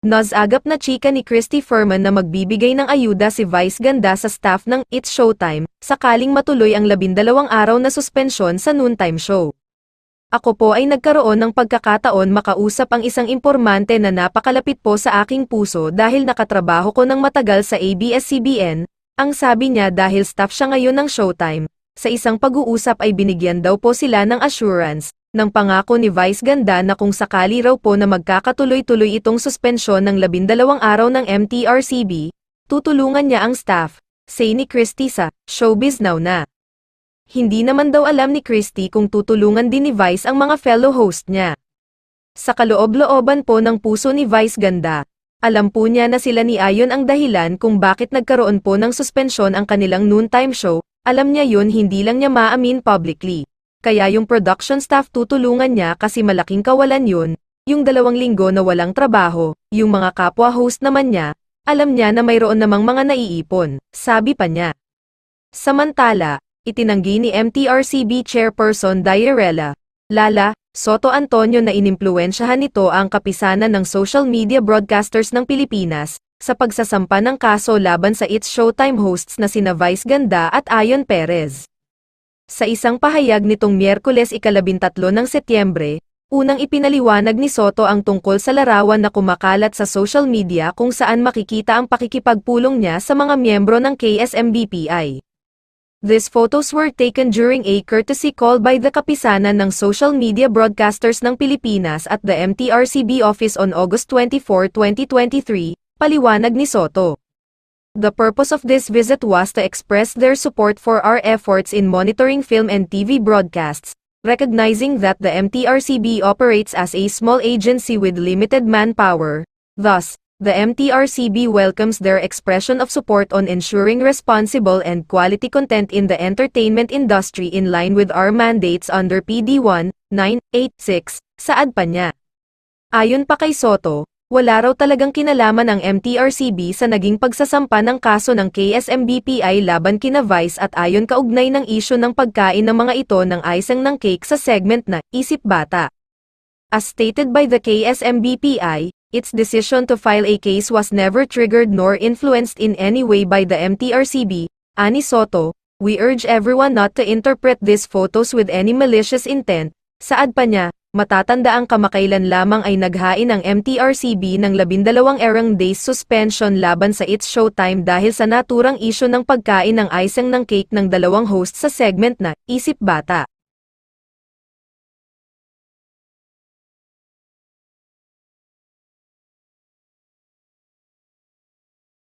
Nasagap na chika ni Christy Ferman na magbibigay ng ayuda si Vice Ganda sa staff ng It's Showtime, sakaling matuloy ang 12 araw na suspensyon sa noontime show. Ako po ay nagkaroon ng pagkakataon makausap ang isang impormante na napakalapit po sa aking puso dahil nakatrabaho ko ng matagal sa ABS-CBN, ang sabi niya dahil staff siya ngayon ng Showtime. Sa isang pag-uusap ay binigyan daw po sila ng assurance, ng pangako ni Vice Ganda na kung sakali raw po na magkakatuloy-tuloy itong suspensyon ng 12 araw ng MTRCB, tutulungan niya ang staff, say ni Christy sa Showbiz Now na. Hindi naman daw alam ni Christy kung tutulungan din ni Vice ang mga fellow host niya. Sa kaloob-looban po ng puso ni Vice Ganda, alam po niya na sila ni Ayon ang dahilan kung bakit nagkaroon po ng suspensyon ang kanilang noontime show, alam niya yun hindi lang niya maamin publicly. Kaya yung production staff tutulungan niya kasi malaking kawalan yun, yung 2 linggo na walang trabaho, yung mga kapwa host naman niya, alam niya na mayroon namang mga naiipon, sabi pa niya. Samantala, itinanggi ni MTRCB Chairperson Diarella Lala Soto Antonio na inimpluwensyahan nito ang kapisanan ng social media broadcasters ng Pilipinas, sa pagsasampa ng kaso laban sa It's Showtime hosts na sina Vice Ganda at Ayon Perez. Sa isang pahayag nitong Miyerkules 13 ng Setyembre, unang ipinaliwanag ni Soto ang tungkol sa larawan na kumakalat sa social media kung saan makikita ang pakikipagpulong niya sa mga miyembro ng KSMBPI. These photos were taken during a courtesy call by the kapisanan ng social media broadcasters ng Pilipinas at the MTRCB office on August 24, 2023, paliwanag ni Soto. The purpose of this visit was to express their support for our efforts in monitoring film and TV broadcasts, recognizing that the MTRCB operates as a small agency with limited manpower. Thus, the MTRCB welcomes their expression of support on ensuring responsible and quality content in the entertainment industry in line with our mandates under PD 1986, saad pa niya. Ayon pa kay Soto, wala raw talagang kinalaman ang MTRCB sa naging pagsasampa ng kaso ng KSMBPI laban kina Vice at Ayon kaugnay ng isyu ng pagkain ng mga ito ng icing ng cake sa segment na Isip Bata. As stated by the KSMBPI, its decision to file a case was never triggered nor influenced in any way by the MTRCB, ani Soto. We urge everyone not to interpret these photos with any malicious intent, saad pa niya. Matatandaang kamakailan lamang ay naghain ang MTRCB ng 12 erang days suspension laban sa It's Showtime dahil sa naturang isyu ng pagkain ng icing ng cake ng 2 host sa segment na Isip Bata.